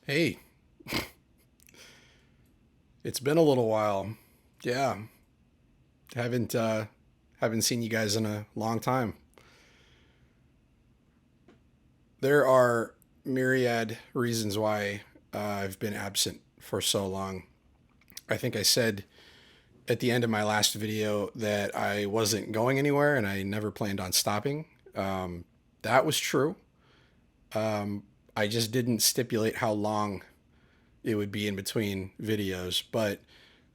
Hey, it's been a little while. Yeah, haven't uh, haven't seen you guys in a long time. There are myriad reasons why I've been absent for so long. I think I said at the end of my last video that I wasn't going anywhere and I never planned on stopping. That was true. I just didn't stipulate how long it would be in between videos, but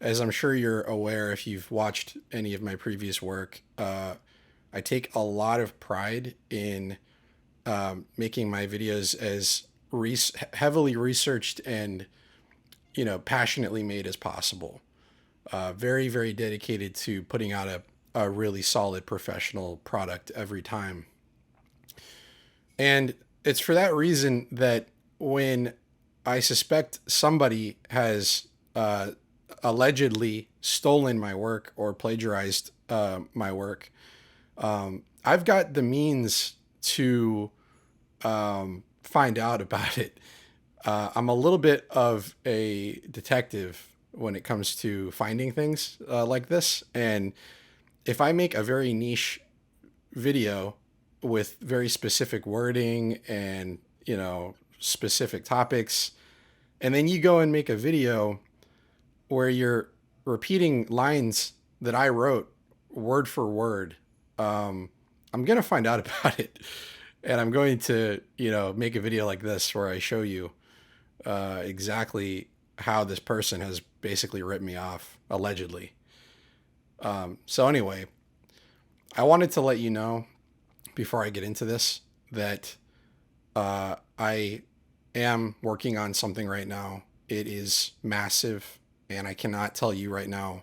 as I'm sure you're aware if you've watched any of my previous work, I take a lot of pride in making my videos as heavily researched and passionately made as possible. Very very dedicated to putting out a really solid professional product every time, and it's for that reason that when I suspect somebody has allegedly stolen my work or plagiarized my work, I've got the means to find out about it. I'm a little bit of a detective when it comes to finding things like this. And if I make a very niche video with very specific wording and, specific topics, and then you go and make a video where you're repeating lines that I wrote word for word, I'm going to find out about it. And I'm going to, make a video like this where I show you exactly how this person has basically ripped me off, allegedly. So, anyway, I wanted to let you know before I get into this that I am working on something right now. It is massive, and I cannot tell you right now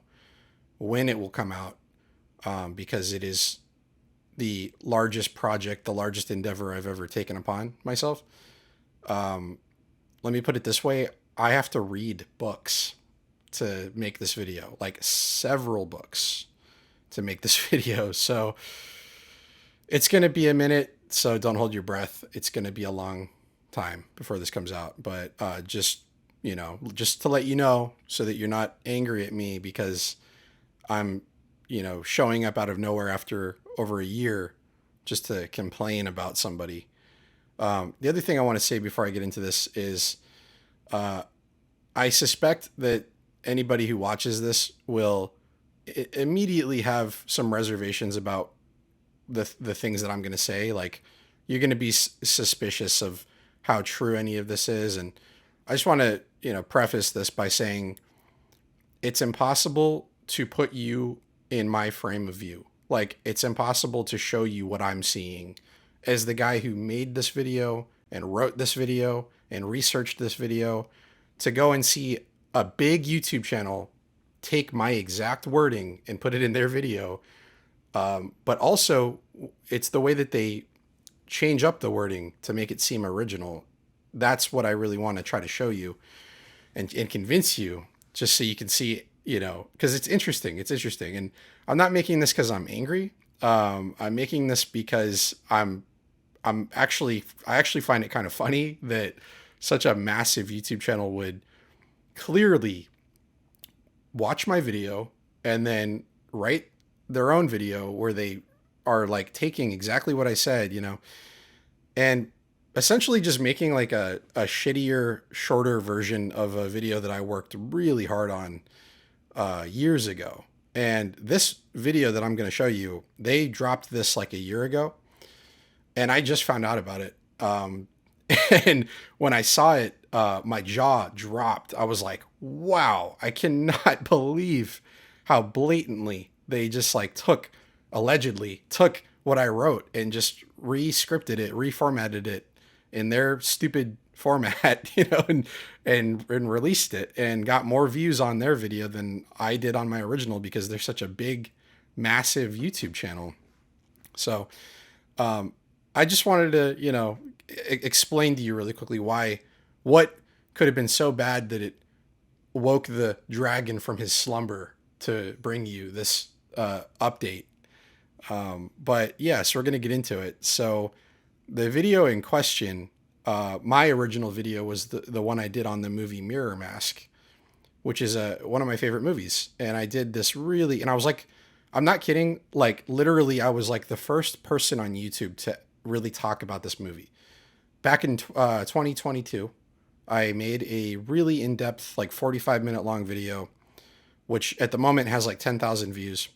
when it will come out because it is the largest project, the largest endeavor I've ever taken upon myself. Um, Let me put it this way: I have to read books to make this video, like several books to make this video. So it's going to be a minute. So don't hold your breath. It's going to be a long time before this comes out. But just to let you know so that you're not angry at me because I'm, showing up out of nowhere after over a year just to complain about somebody. The other thing I want to say before I get into this is I suspect that anybody who watches this will immediately have some reservations about the things that I'm going to say. Like, you're going to be suspicious of how true any of this is, and I just want to preface this by saying it's impossible to put you in my frame of view. Like, it's impossible to show you what I'm seeing as the guy who made this video and wrote this video and researched this video, to go and see a big YouTube channel take my exact wording and put it in their video. But also, it's the way that they change up the wording to make it seem original. That's what I really want to try to show you and convince you, just so you can see, because it's interesting. It's interesting. And I'm not making this because I'm angry. I'm making this because I actually find it kind of funny that such a massive YouTube channel would clearly watch my video and then write their own video where they are like taking exactly what I said, and essentially just making like a shittier, shorter version of a video that I worked really hard on years ago. And this video that I'm going to show you, they dropped this like a year ago, and I just found out about it. And when I saw it, my jaw dropped. I was like, wow, I cannot believe how blatantly they just like allegedly took what I wrote and just re-scripted it, reformatted it in their stupid format, and released it and got more views on their video than I did on my original because they're such a big, massive YouTube channel. So, I just wanted to, explain to you really quickly what could have been so bad that it woke the dragon from his slumber to bring you this update. But yes, we're going to get into it. So the video in question my original video was the one I did on the movie Mirror Mask, which is one of my favorite movies. And I did this really, and I was like, I'm not kidding. Like literally, I was like the first person on YouTube to really talk about this movie. Back in 2022, I made a really in-depth, like 45-minute long video, which at the moment has like 10,000 views,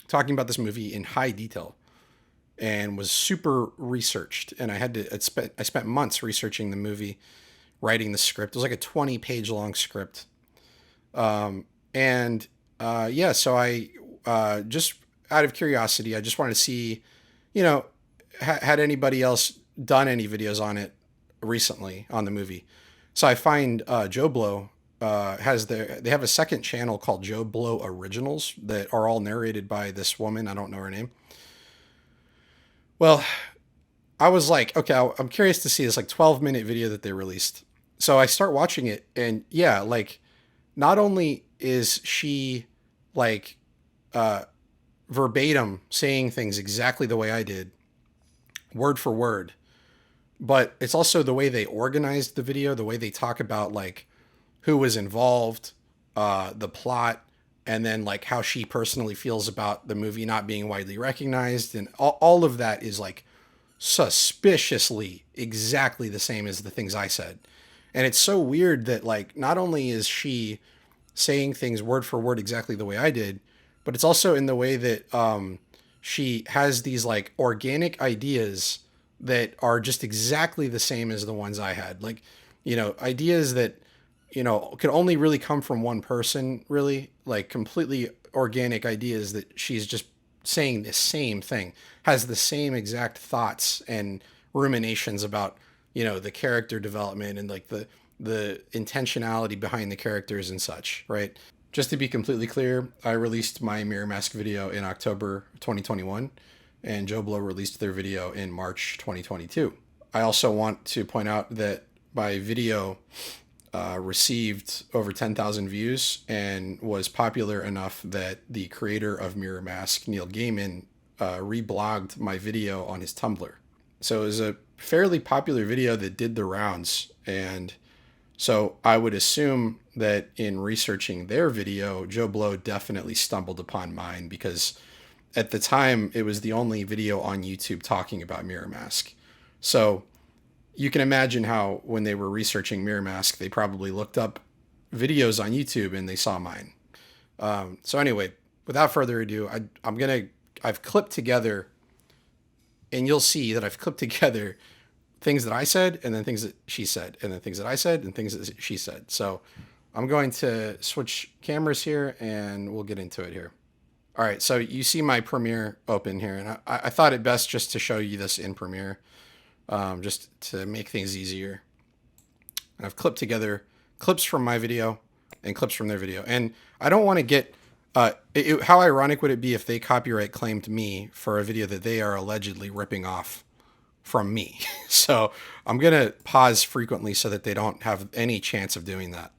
talking about this movie in high detail, and was super researched. And I spent months researching the movie, writing the script. It was like a 20-page long script. Yeah, so I just out of curiosity, I just wanted to see, you know, had anybody else done any videos on it recently on the movie. So I find Joe Blow they have a second channel called Joe Blow Originals that are all narrated by this woman. I don't know her name. Well, I was like, okay, I'm curious to see this like 12-minute video that they released. So I start watching it, and yeah, like not only is she like verbatim saying things exactly the way I did, word for word, but it's also the way they organized the video, the way they talk about like who was involved, the plot, and then like how she personally feels about the movie not being widely recognized. And all of that is like suspiciously exactly the same as the things I said. And it's so weird that like, not only is she saying things word for word exactly the way I did, but it's also in the way that she has these like organic ideas that are just exactly the same as the ones I had. Like, you know, ideas that, you know, could only really come from one person, really, like completely organic ideas that she's just saying the same thing, has the same exact thoughts and ruminations about, you know, the character development and like the intentionality behind the characters and such, right? Just to be completely clear, I released my Mirror Mask video in October 2021, and Joe Blow released their video in March 2022. I also want to point out that my video received over 10,000 views and was popular enough that the creator of Mirror Mask, Neil Gaiman, reblogged my video on his Tumblr. So it was a fairly popular video that did the rounds. And so I would assume that in researching their video, Joe Blow definitely stumbled upon mine, because at the time it was the only video on YouTube talking about Mirror Mask. So you can imagine how when they were researching Mirror Mask, they probably looked up videos on YouTube and they saw mine. So anyway, without further ado, I've clipped together, and you'll see that I've clipped together things that I said, and then things that she said, and then things that I said, and things that she said. So I'm going to switch cameras here, and we'll get into it here. All right, so you see my Premiere open here, and I thought it best just to show you this in Premiere, just to make things easier. And I've clipped together clips from my video and clips from their video. And I don't want to get... how ironic would it be if they copyright claimed me for a video that they are allegedly ripping off from me? So I'm going to pause frequently so that they don't have any chance of doing that.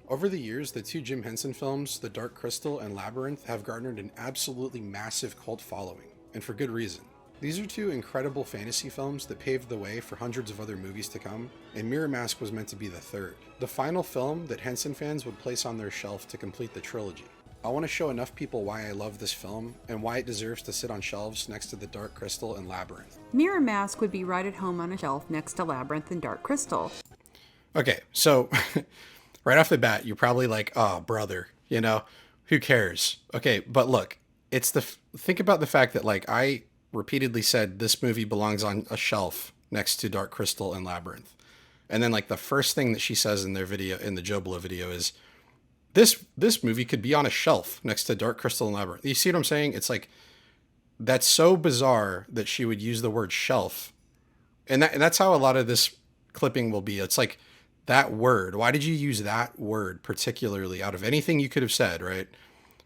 Over the years, the two Jim Henson films, The Dark Crystal and Labyrinth, have garnered an absolutely massive cult following, and for good reason. These are two incredible fantasy films that paved the way for hundreds of other movies to come, and Mirror Mask was meant to be the third, the final film that Henson fans would place on their shelf to complete the trilogy. I want to show enough people why I love this film and why it deserves to sit on shelves next to The Dark Crystal and Labyrinth. Mirror Mask would be right at home on a shelf next to Labyrinth and Dark Crystal. Okay, so right off the bat, you're probably like, oh, brother, you know, who cares? Okay, but look, think about the fact that like I repeatedly said this movie belongs on a shelf next to Dark Crystal and Labyrinth. And then like the first thing that she says in their video, in the Joe Blow video, is this movie could be on a shelf next to Dark Crystal and Labyrinth. You see what I'm saying? It's like, that's so bizarre that she would use the word shelf. And that's how a lot of this clipping will be. It's like, that word, why did you use that word particularly out of anything you could have said, right?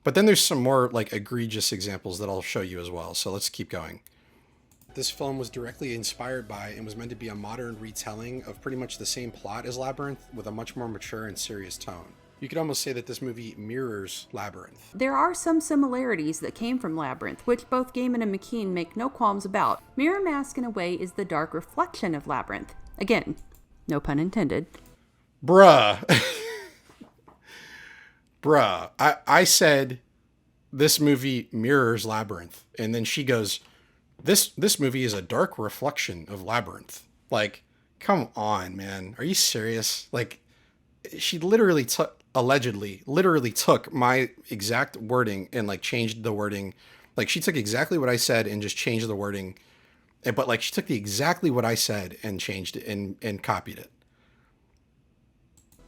But then there's some more like egregious examples that I'll show you as well. So let's keep going. This film was directly inspired by and was meant to be a modern retelling of pretty much the same plot as Labyrinth, with a much more mature and serious tone. You could almost say that this movie mirrors Labyrinth. There are some similarities that came from Labyrinth, which both Gaiman and McKean make no qualms about. Mirror Mask, in a way, is the dark reflection of Labyrinth. Again, no pun intended. Bruh. Bruh. I said this movie mirrors Labyrinth. And then she goes, this movie is a dark reflection of Labyrinth. Like, come on, man. Are you serious? Like, she literally literally took my exact wording and like changed the wording. Like, she took exactly what I said and just changed the wording. But like, she took exactly what I said and changed it and copied it.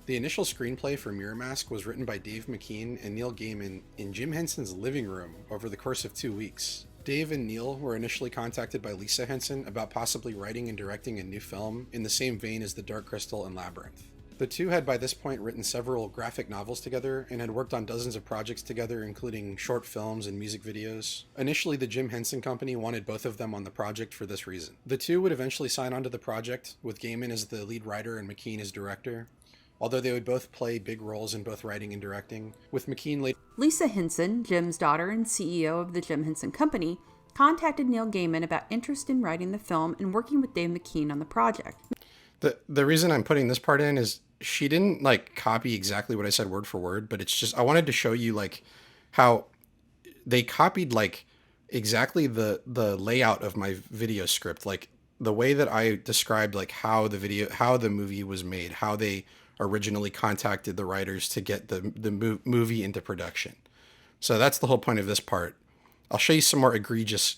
The initial screenplay for Mirror Mask was written by Dave McKean and Neil Gaiman in Jim Henson's living room over the course of 2 weeks. Dave and Neil were initially contacted by Lisa Henson about possibly writing and directing a new film in the same vein as The Dark Crystal and Labyrinth. The two had by this point written several graphic novels together and had worked on dozens of projects together, including short films and music videos. Initially, the Jim Henson Company wanted both of them on the project for this reason. The two would eventually sign onto the project, with Gaiman as the lead writer and McKean as director, although they would both play big roles in both writing and directing, with McKean later... Lisa Henson, Jim's daughter and CEO of the Jim Henson Company, contacted Neil Gaiman about interest in writing the film and working with Dave McKean on the project. The reason I'm putting this part in is she didn't like copy exactly what I said word for word, but it's just, I wanted to show you like how they copied like exactly the layout of my video script, like the way that I described like how the movie was made, how they originally contacted the writers to get the movie into production. So that's the whole point of this part. I'll show you some more egregious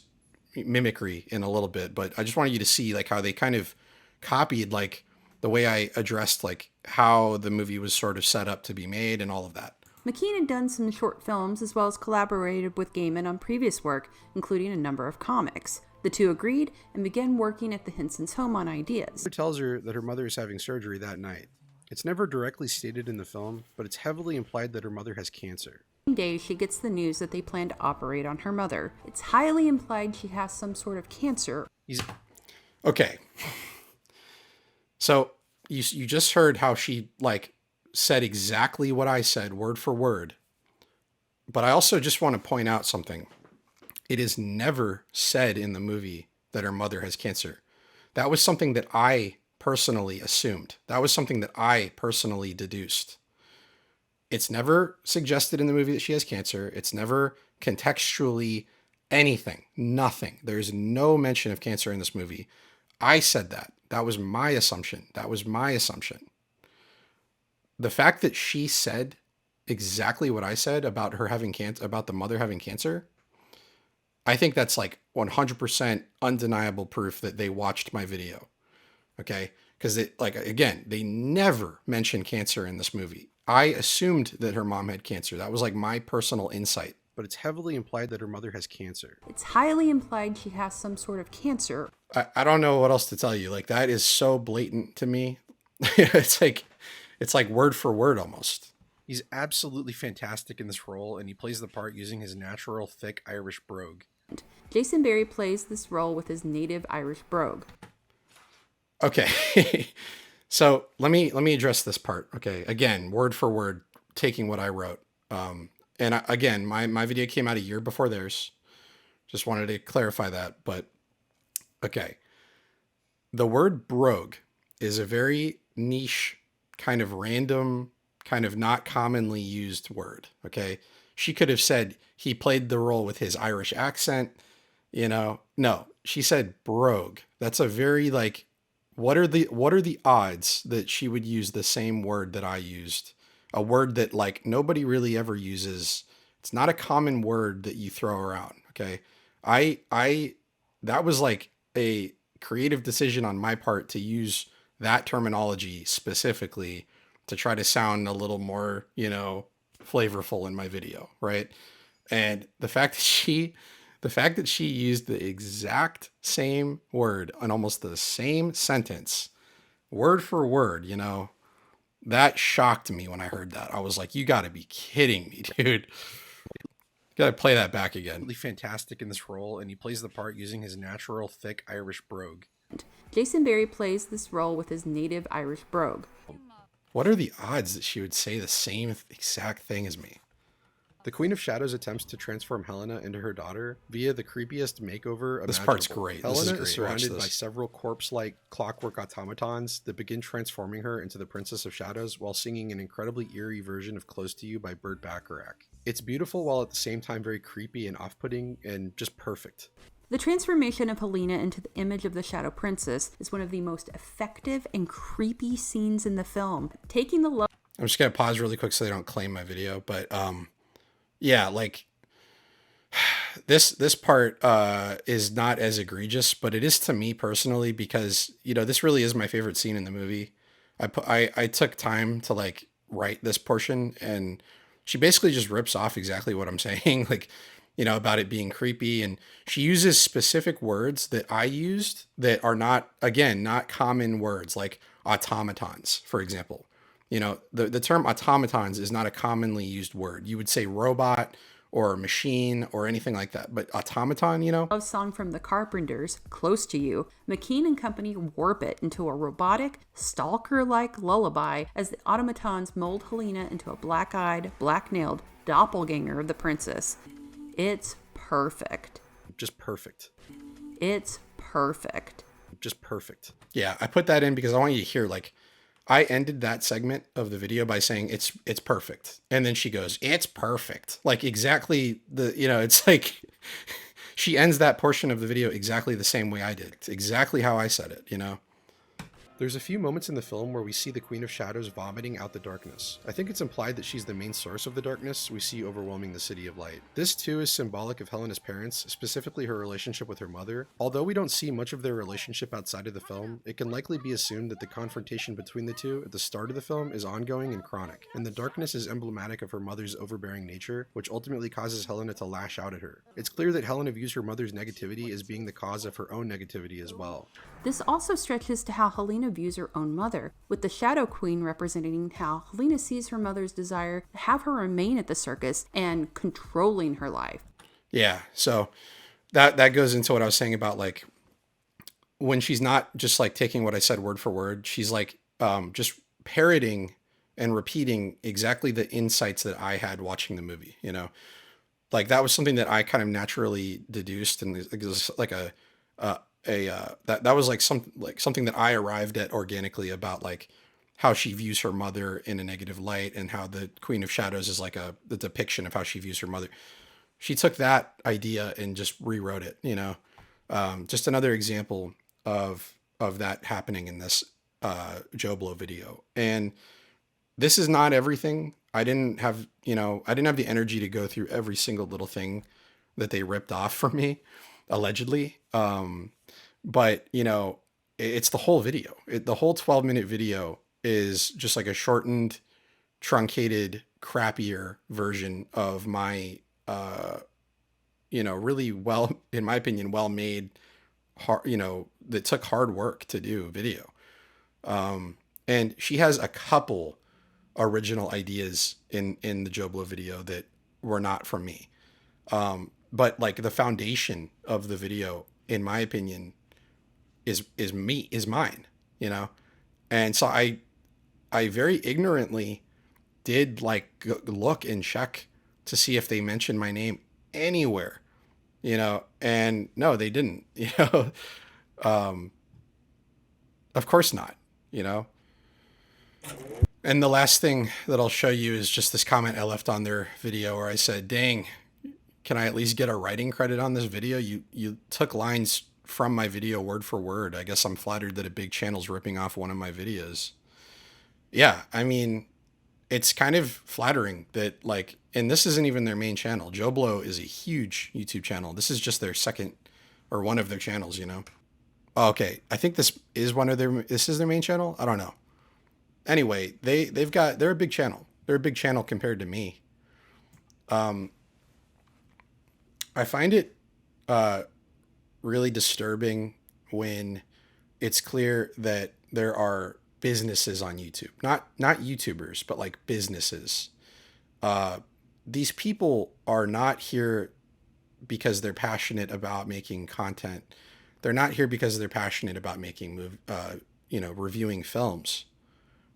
mimicry in a little bit, but I just wanted you to see like how they kind of copied like the way I addressed like how the movie was sort of set up to be made and all of that. McKean had done some short films as well as collaborated with Gaiman on previous work, including a number of comics. The two agreed and began working at the Hensons' home on ideas. It tells her that her mother is having surgery that night. It's never directly stated in the film, but it's heavily implied that her mother has cancer. One day, she gets the news that they plan to operate on her mother. It's highly implied she has some sort of cancer. Okay. So you just heard how she like said exactly what I said word for word. But I also just want to point out something. It is never said in the movie that her mother has cancer. That was something that I personally assumed. That was something that I personally deduced. It's never suggested in the movie that she has cancer. It's never contextually anything. Nothing. There's no mention of cancer in this movie. I said that. That was my assumption. The fact that she said exactly what I said about her having cancer, about the mother having cancer, I think that's like 100% undeniable proof that they watched my video. Okay? Because again, they never mention cancer in this movie. I assumed that her mom had cancer. That was like my personal insight. But it's heavily implied that her mother has cancer. It's highly implied she has some sort of cancer. I don't know what else to tell you. Like, that is so blatant to me. It's like word for word almost. He's absolutely fantastic in this role, and he plays the part using his natural, thick Irish brogue. Jason Barry plays this role with his native Irish brogue. Okay. So let me address this part. Okay. Again, word for word, taking what I wrote. Again, my video came out a year before theirs. Just wanted to clarify that. But okay. The word brogue is a very niche, kind of random, kind of not commonly used word. Okay. She could have said he played the role with his Irish accent, No, she said brogue. That's a very like, what are the odds that she would use the same word that I used? A word that like nobody really ever uses. It's not a common word that you throw around. Okay. That was like a creative decision on my part to use that terminology specifically to try to sound a little more, flavorful in my video. Right. And the fact that she used the exact same word on almost the same sentence, word for word, that shocked me when I heard that. I was like, you got to be kidding me, dude. Got to play that back again. Really fantastic in this role, and he plays the part using his natural, thick Irish brogue. Jason Barry plays this role with his native Irish brogue. What are the odds that she would say the same exact thing as me? The Queen of Shadows attempts to transform Helena into her daughter via the creepiest makeover imaginable. This part's great. Helena This is is great. Watch surrounded by this. several corpse-like clockwork automatons that begin transforming her into the Princess of Shadows while singing an incredibly eerie version of Close to You by Burt Bacharach. It's beautiful while at the same time very creepy and off-putting and just perfect. The transformation of Helena into the image of the Shadow Princess is one of the most effective and creepy scenes in the film. Taking the love... I'm just gonna pause really quick so they don't claim my video, but yeah, like this part is not as egregious, but it is to me personally because this really is my favorite scene in the movie. I took time to like write this portion, and she basically just rips off exactly what I'm saying, like about it being creepy, and she uses specific words that I used that are not common words, like automatons, for example. The term automatons is not a commonly used word. You would say robot or machine or anything like that. But automaton, love song from the Carpenters, Close to You, McKean and company warp it into a robotic, stalker-like lullaby as the automatons mold Helena into a black-eyed, black-nailed doppelganger of the princess. It's perfect. Just perfect. It's perfect. Just perfect. Yeah, I put that in because I want you to hear, like, I ended that segment of the video by saying it's perfect. And then she goes, it's perfect. Like exactly it's like she ends that portion of the video exactly the same way I did. It's exactly how I said it, There's a few moments in the film where we see the Queen of Shadows vomiting out the darkness. I think it's implied that she's the main source of the darkness we see overwhelming the City of Light. This too is symbolic of Helena's parents, specifically her relationship with her mother. Although we don't see much of their relationship outside of the film, it can likely be assumed that the confrontation between the two at the start of the film is ongoing and chronic, and the darkness is emblematic of her mother's overbearing nature, which ultimately causes Helena to lash out at her. It's clear that Helena views her mother's negativity as being the cause of her own negativity as well. This also stretches to how Helena views her own mother, with the Shadow Queen representing how Helena sees her mother's desire to have her remain at the circus and controlling her life. Yeah, so that goes into what I was saying about like when she's not just like taking what I said word for word, she's like just parroting and repeating exactly the insights that I had watching the movie, Like that was something that I kind of naturally deduced, and it was like that was like something that I arrived at organically about like how she views her mother in a negative light, and how the Queen of Shadows is like the depiction of how she views her mother. She took that idea and just rewrote it, just another example of that happening in this Joe Blow video. And this is not everything. I didn't have the energy to go through every single little thing that they ripped off from me, allegedly. But it's the whole video. The whole 12-minute video is just like a shortened, truncated, crappier version of my, really well, in my opinion, well-made, hard, that took hard work to do video. And she has a couple original ideas in the Joe Blow video that were not from me. But like the foundation of the video, in my opinion, is mine, And so I very ignorantly did like look and check to see if they mentioned my name anywhere, and no, they didn't, of course not, And the last thing that I'll show you is just this comment I left on their video where I said, dang, can I at least get a writing credit on this video? You took lines from my video word for word. I guess I'm flattered that a big channel's ripping off one of my videos. Yeah, I mean, it's kind of flattering that like, and this isn't even their main channel. Joe Blow is a huge YouTube channel. This is just their second or one of their channels, Oh, okay, I think this is their main channel. I don't know. Anyway, they're a big channel. They're a big channel compared to me. I find it really disturbing when it's clear that there are businesses on YouTube, not YouTubers, but like businesses. These people are not here because they're passionate about making content. They're not here because they're passionate about making reviewing films.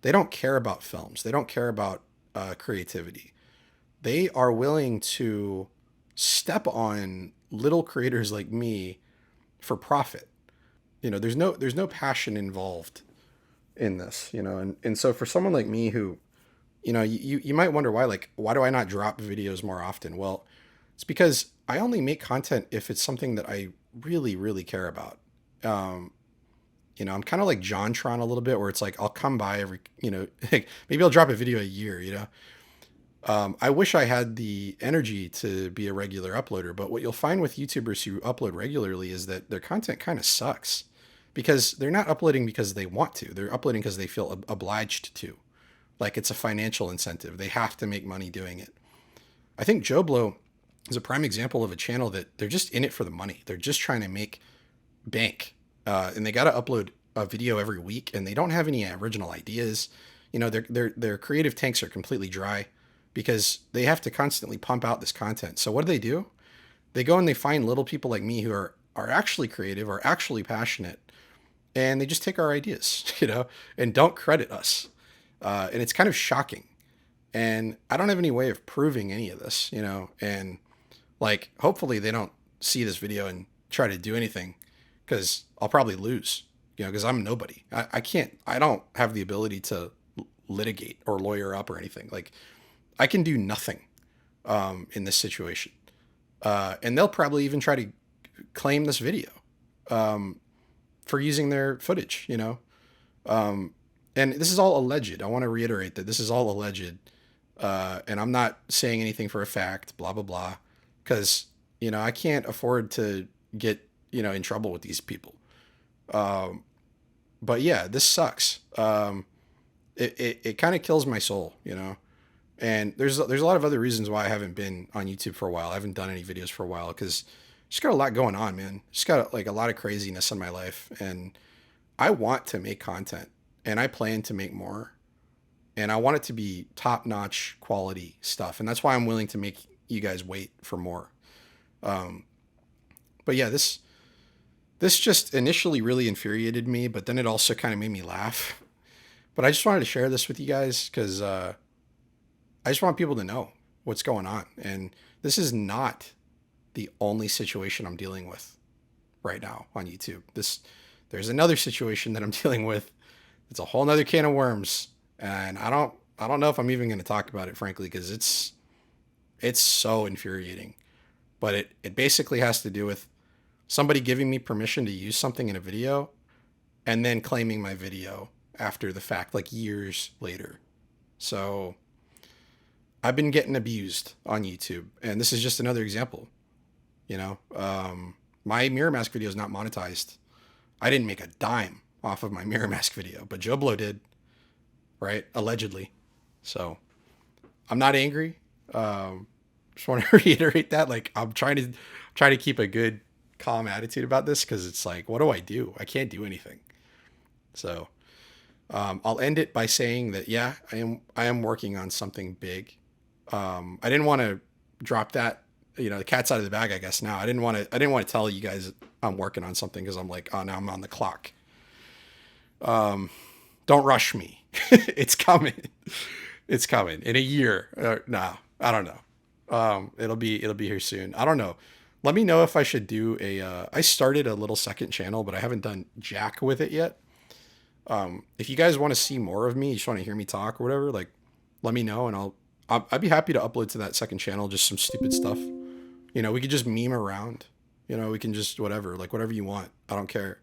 They don't care about films. They don't care about creativity. they are willing to step on little creators like me for profit. There's no passion involved in this, and so for someone like me who, you might wonder why do I not drop videos more often? Well, it's because I only make content if it's something that I really, really care about. Um, I'm kind of like JonTron a little bit, where it's like I'll come by every, like maybe I'll drop a video a year. I wish I had the energy to be a regular uploader, but what you'll find with YouTubers who upload regularly is that their content kind of sucks because they're not uploading because they want to. They're uploading because they feel obliged to. Like it's a financial incentive. They have to make money doing it. I think Joe Blow is a prime example of a channel that they're just in it for the money. They're just trying to make bank. And they got to upload a video every week, and they don't have any original ideas. Their creative tanks are completely dry because they have to constantly pump out this content. So what do? They go and they find little people like me who are actually creative, are actually passionate, and they just take our ideas, and don't credit us. And it's kind of shocking. And I don't have any way of proving any of this, and like, hopefully they don't see this video and try to do anything, because I'll probably lose, because I'm nobody. I don't have the ability to litigate or lawyer up or anything. Like, I can do nothing in this situation. And they'll probably even try to claim this video for using their footage, and this is all alleged. I want to reiterate that this is all alleged. And I'm not saying anything for a fact, blah, blah, blah, because, I can't afford to get, in trouble with these people. But yeah, this sucks. It kind of kills my soul, and there's a lot of other reasons why I haven't been on YouTube for a while. I haven't done any videos for a while because just got a lot going on, man. Just got like a lot of craziness in my life, and I want to make content, and I plan to make more, and I want it to be top-notch quality stuff, and that's why I'm willing to make you guys wait for more. But yeah, this just initially really infuriated me, but then it also kind of made me laugh. But I just wanted to share this with you guys because I just want people to know what's going on. And this is not the only situation I'm dealing with right now on YouTube. There's another situation that I'm dealing with. It's a whole nother can of worms. And I don't know if I'm even going to talk about it, frankly, because it's so infuriating. But it basically has to do with somebody giving me permission to use something in a video and then claiming my video after the fact, like years later. So I've been getting abused on YouTube, and this is just another example. My Mirror Mask video is not monetized. I didn't make a dime off of my Mirror Mask video, but Joe Blow did, right? Allegedly. So I'm not angry. Just want to reiterate that. Like, I'm trying to keep a good, calm attitude about this, because it's like, what do? I can't do anything. So I'll end it by saying that, yeah, I am working on something big. I didn't want to drop that, the cat's out of the bag, I guess. Now I didn't want to tell you guys I'm working on something, because I'm like, oh, now I'm on the clock. Don't rush me. It's coming. It's coming in a year. No, I don't know. It'll be here soon. I don't know. Let me know if I should do I started a little second channel, but I haven't done jack with it yet. If you guys want to see more of me, you just want to hear me talk or whatever, like, let me know, and I'd be happy to upload to that second channel, just some stupid stuff. We could just meme around, we can just whatever you want. I don't care.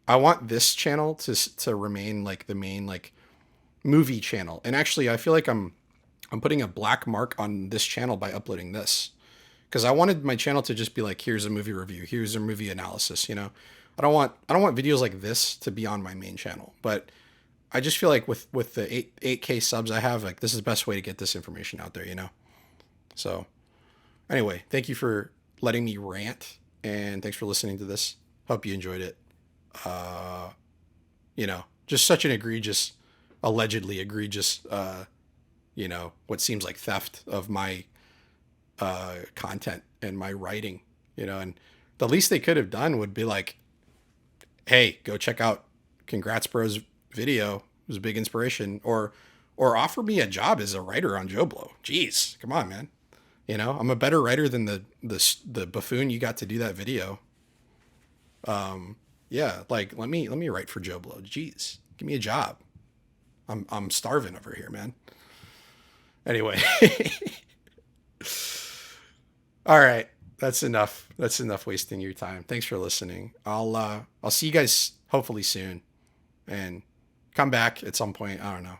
I want this channel to remain like the main, like, movie channel. And actually, I feel like I'm putting a black mark on this channel by uploading this, because I wanted my channel to just be like, here's a movie review, here's a movie analysis. I don't want videos like this to be on my main channel, but I just feel like with the 8K subs I have, like, this is the best way to get this information out there, So anyway, thank you for letting me rant, and thanks for listening to this. Hope you enjoyed it. Just such an allegedly egregious, what seems like theft of my content and my writing, and the least they could have done would be like, hey, go check out CongratsBro's video. It was a big inspiration, or or offer me a job as a writer on Joe Blow. Jeez, come on, man. You know, I'm a better writer than the buffoon you got to do that video. Yeah, like let me write for Joe Blow. Jeez, give me a job. I'm starving over here, man. Anyway, all right, that's enough. That's enough wasting your time. Thanks for listening. I'll see you guys hopefully soon, and come back at some point. I don't know.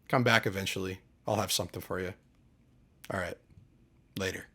Come back eventually. I'll have something for you. All right, later.